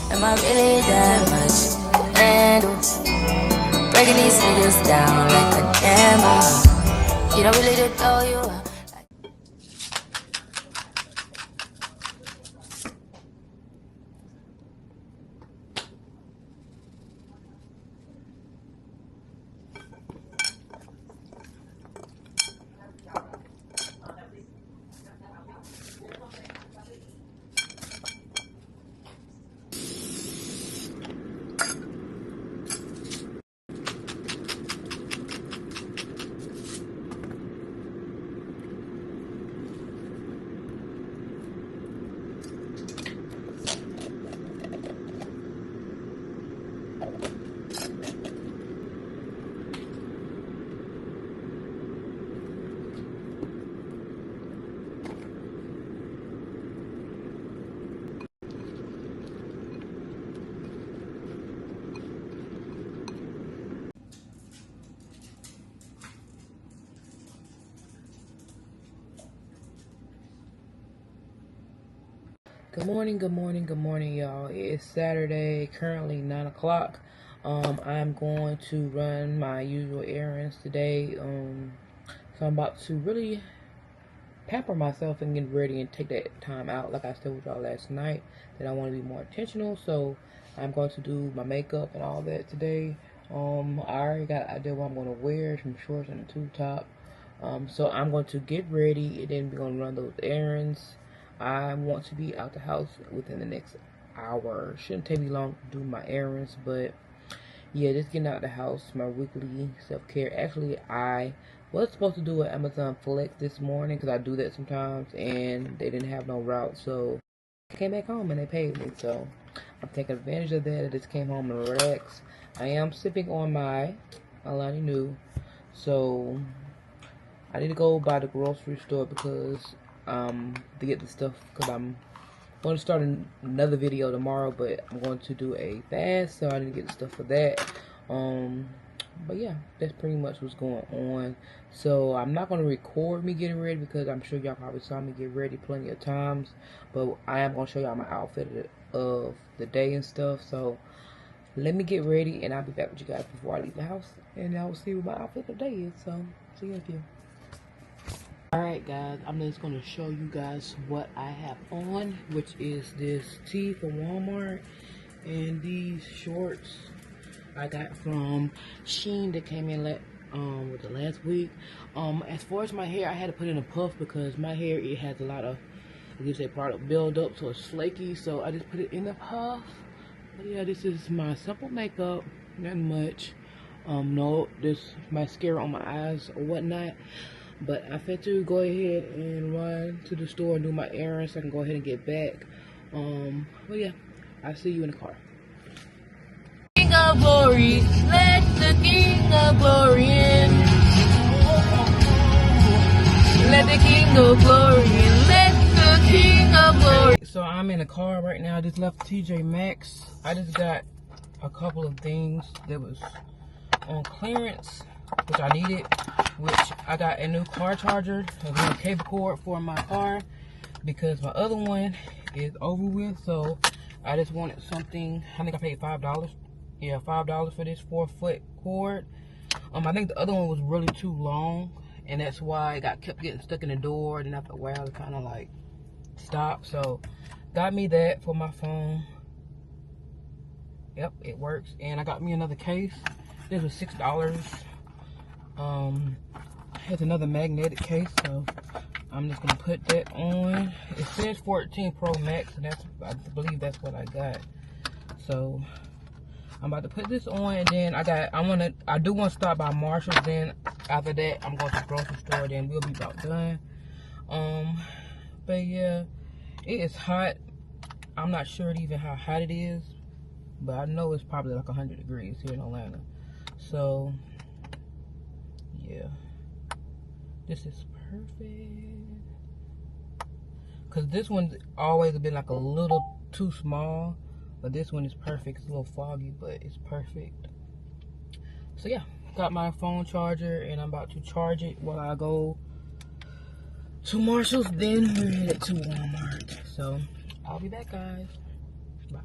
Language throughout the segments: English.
Am I really that much to handle? Breaking these niggas down like a gamble. You don't really to throw you out. Good morning, y'all. It's Saturday, currently 9 o'clock. I'm going to run my usual errands today. So I'm about to really pamper myself and get ready and take that time out, like I said with y'all last night, that I want to be more intentional. So I'm going to do my makeup and all that today. I already got an idea what I'm going to wear, some shorts and a tube top. So I'm going to get ready and then we're going to run those errands. I want to be out the house within the next hour. Shouldn't take me long to do my errands, but yeah, just getting out the house, my weekly self-care. Actually, I was supposed to do an Amazon Flex this morning because I do that sometimes, and they didn't have no route, so I came back home and they paid me, so I'm taking advantage of that. I just came home and relaxed. I am sipping on my Alani Nu, so I need to go by the grocery store because to get the stuff, because I'm going to start another video tomorrow, but I'm going to do a fast, so I need to get the stuff for that. But yeah, that's pretty much what's going on. So I'm not going to record me getting ready because I'm sure y'all probably saw me get ready plenty of times, but I am going to show y'all my outfit of the day and stuff. So let me get ready and I'll be back with you guys before I leave the house, and I will see what my outfit of the day is. So see you in a few. Alright guys, I'm just going to show you guys what I have on, which is this tee from Walmart and these shorts I got from Shein that came in with the last week. As far as my hair, I had to put in a puff because my hair, it has a lot of, I guess, product build up, so it's flaky, so I just put it in a puff. But yeah, this is my simple makeup, nothing much. No, this mascara on my eyes or whatnot. But I had to go ahead and run to the store and do my errands so I can go ahead and get back. But yeah, I'll see you in the car. King of Glory, let the King of Glory in. Let the King of Glory in. Let the King of Glory. So I'm in the car right now. I just left TJ Maxx. I just got a couple of things that was on clearance, which I needed, which I got a new car charger, a new cable cord for my car because my other one is over with. So I just wanted something. I think I paid $5. Yeah, $5 for this 4-foot cord. I think the other one was really too long, and that's why it kept getting stuck in the door, and after a while it kind of like stopped. So got me that for my phone. Yep, it works. And I got me another case. This was $6. Has another magnetic case, so I'm just gonna put that on. It says 14 Pro Max, and I believe that's what I got. So I'm about to put this on, and then I do want to stop by Marshall's. Then after that, I'm going to the grocery store. Then we'll be about done. But yeah, it is hot. I'm not sure even how hot it is, but I know it's probably like 100 degrees here in Atlanta. So yeah, this is perfect. Cause this one's always been like a little too small, but this one is perfect. It's a little foggy, but it's perfect. So yeah, got my phone charger and I'm about to charge it while I go to Marshall's. Then we're headed to Walmart. So I'll be back, guys. Bye.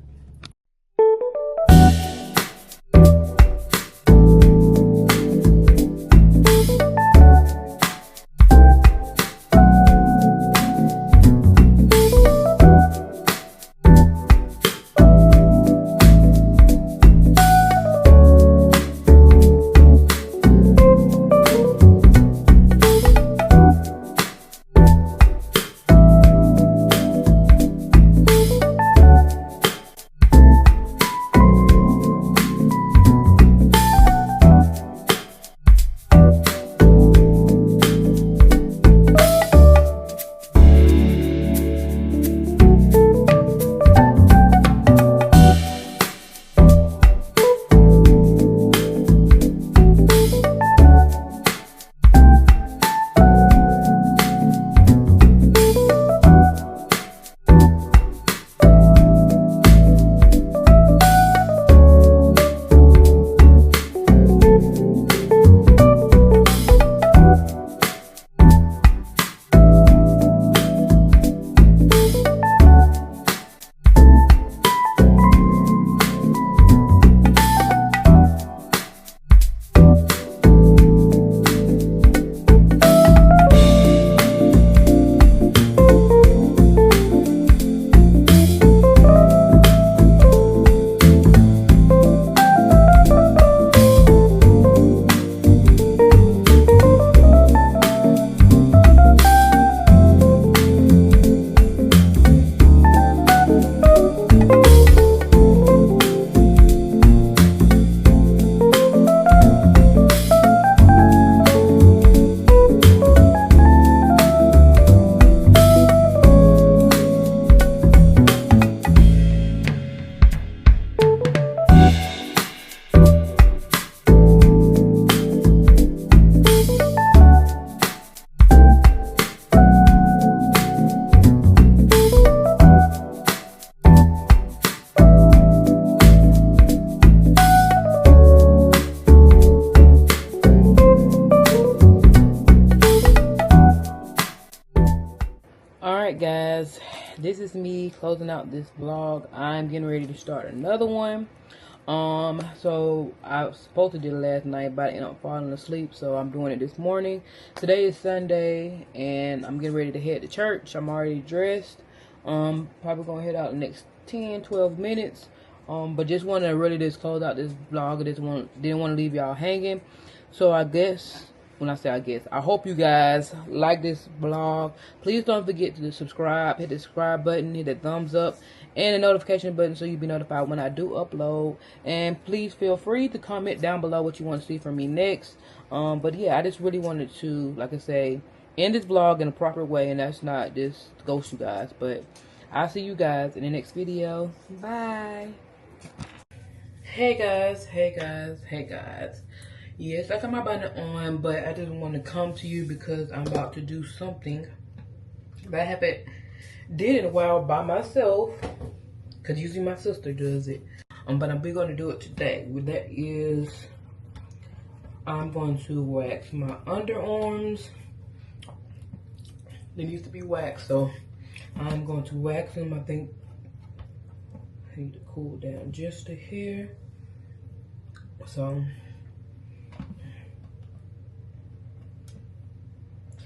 this is me closing out this vlog. I'm getting ready to start another one. So I was supposed to do it last night, but I ended up falling asleep, so I'm doing it this morning. Today is Sunday, and I'm getting ready to head to church. I'm already dressed. Probably gonna head out in the next 10-12 minutes. But just want to really just close out this vlog. I didn't want to leave y'all hanging. So I guess, when I say I guess, I hope you guys like this vlog. Please don't forget to subscribe. Hit the subscribe button, hit the thumbs up, and the notification button so you'll be notified when I do upload. And please feel free to comment down below what you want to see from me next. But yeah, I just really wanted to, like I say, end this vlog in a proper way, and that's not just ghost you guys. But I'll see you guys in the next video. Bye. Hey guys, hey guys, hey guys. Yes, I got my button on, but I just want to come to you because I'm about to do something that I haven't did in a while by myself, because usually my sister does it. But I'm going to do it today. That is, I'm going to wax my underarms. They used to be waxed, so I'm going to wax them. I think I need to cool down just a hair. So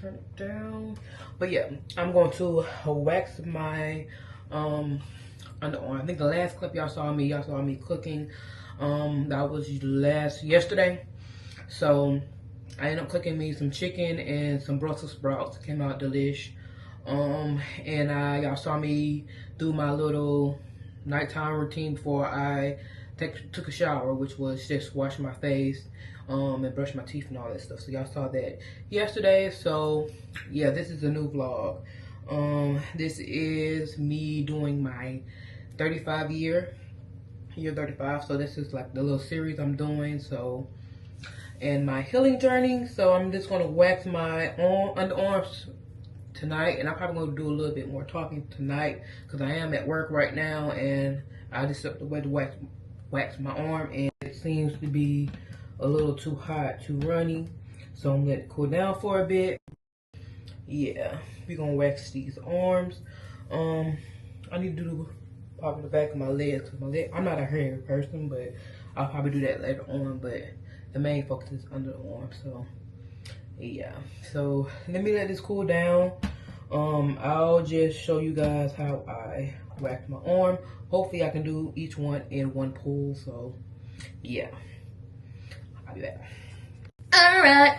turn it down. But yeah, I'm going to wax my underarm. I think the last clip y'all saw me cooking. That was yesterday. So I ended up cooking me some chicken and some Brussels sprouts. Came out delish. And y'all saw me do my little nighttime routine before I took a shower, which was just wash my face and brush my teeth and all that stuff. So y'all saw that yesterday. So yeah, this is a new vlog. This is me doing my 35 year 35. So this is like the little series I'm doing. So, and my healing journey. So I'm just gonna wax my underarms tonight, and I'm probably going to do a little bit more talking tonight because I am at work right now, and I just stepped away to wax my arm, and it seems to be a little too hot, too runny, so I'm going to cool down for a bit. Yeah, we're going to wax these arms. I need to do probably the back of my legs, because I'm not a hair person, but I'll probably do that later on, but the main focus is under the arm. So yeah, so let me let this cool down. I'll just show you guys how I wax my arm. Hopefully I can do each one in one pull. So yeah, I'll be back.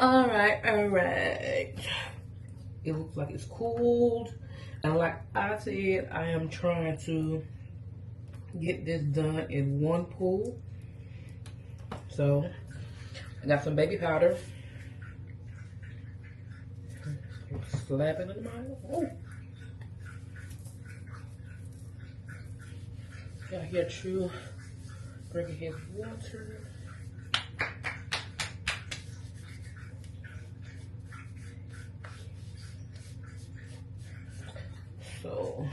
All right. It looks like it's cooled, and like I said, I am trying to get this done in one pull. So I got some baby powder. Slapping in my oh. Got here True drinking his water. So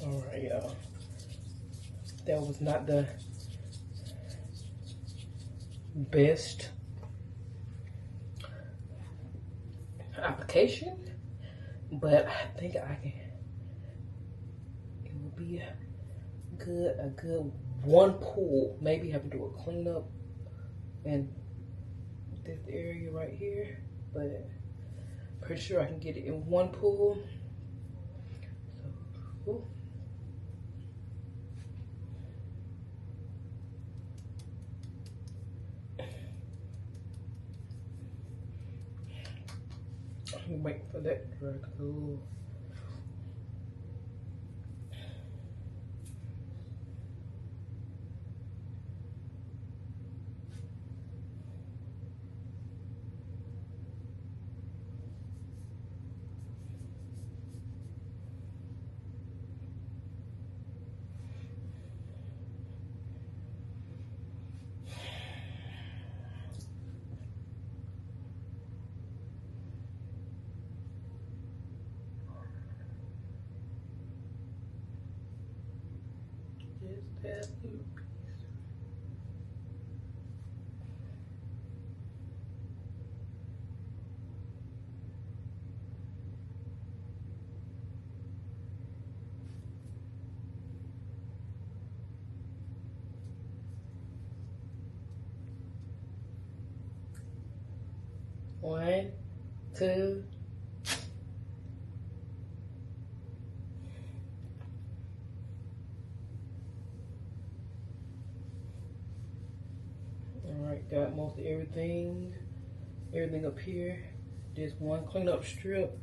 all right, y'all. That was not the best application, but I think I can. It will be a good one pull. Maybe have to do a cleanup in this area right here, but pretty sure I can get it in one pull. So, ooh. Wait for that to dry cool. One, two. Alright, got most of everything up here. Just one cleanup strip.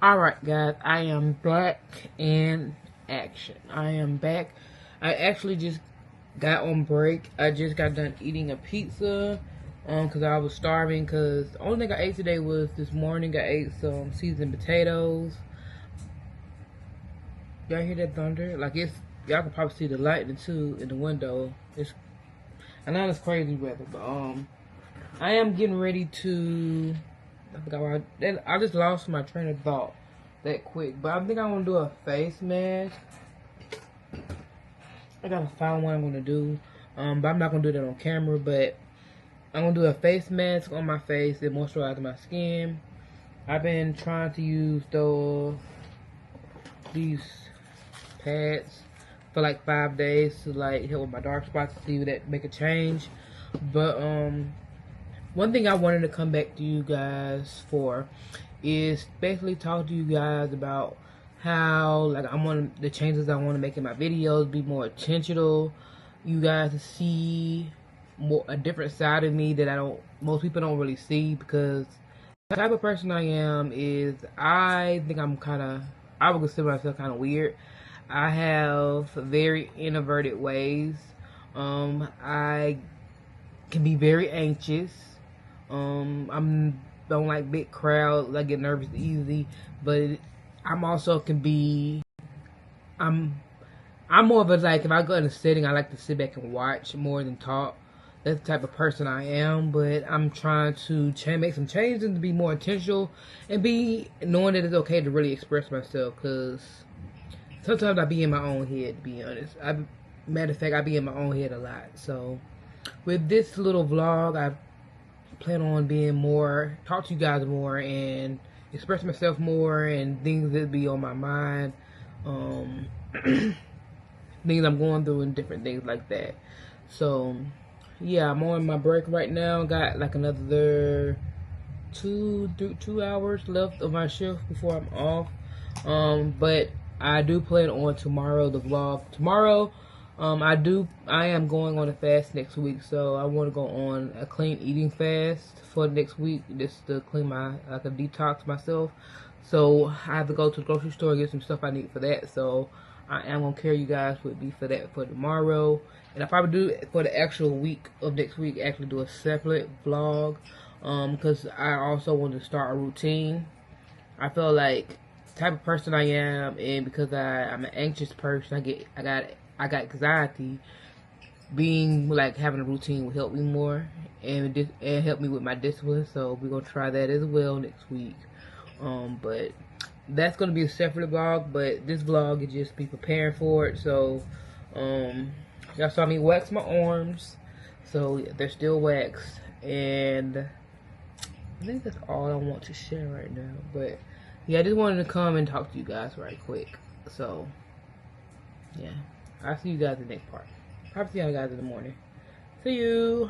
Alright guys, I am back in action. I am back. I actually just got on break. I just got done eating a pizza because I was starving, because the only thing I ate today was this morning I ate some seasoned potatoes. Y'all hear that thunder? Like, it's, y'all can probably see the lightning too in the window. I know it's crazy weather, but I am getting ready to, I forgot why I just lost my train of thought that quick. But I think I want to do a face mask. I gotta find what I'm gonna do. But I'm not gonna do that on camera. But I'm gonna do a face mask on my face and moisturize my skin. I've been trying to use these pads for like 5 days to like help with my dark spots, to see if that make a change. But one thing I wanted to come back to you guys for is basically talk to you guys about how, like, the changes I want to make in my videos be more intentional. You guys to see a different side of me that most people don't really see, because the type of person I am is, I think I would consider myself kind of weird. I have very introverted ways. I can be very anxious. Don't like big crowds. I get nervous easy, but I'm also can be. I'm more of a, like, if I go in a setting, I like to sit back and watch more than talk. That's the type of person I am. But I'm trying to make some changes and to be more intentional and be knowing that it's okay to really express myself, because sometimes I be in my own head, to be honest. Matter of fact, I be in my own head a lot. So with this little vlog, I plan on being more, talk to you guys more and express myself more, and things that be on my mind, things I'm going through and different things like that. So yeah, I'm on my break right now. Got like another 2 hours left of my shift before I'm off. But I do plan on tomorrow the vlog. Tomorrow, I am going on a fast next week, so I want to go on a clean eating fast for next week, just to clean like a detox myself. So I have to go to the grocery store and get some stuff I need for that. So I am gonna carry you guys with me for that for tomorrow, and I probably do for the actual week of next week. Actually, do a separate vlog, because I also want to start a routine. I feel like the type of person I am, and because I'm an anxious person, I got anxiety. Being like having a routine will help me more, and help me with my discipline. So we're gonna try that as well next week. But that's gonna be a separate vlog. But this vlog is just be preparing for it. So y'all saw me wax my arms, so they're still waxed, and I think that's all I want to share right now. But yeah, I just wanted to come and talk to you guys right quick. So yeah, I'll see you guys in the next part. Probably see you guys in the morning. See you.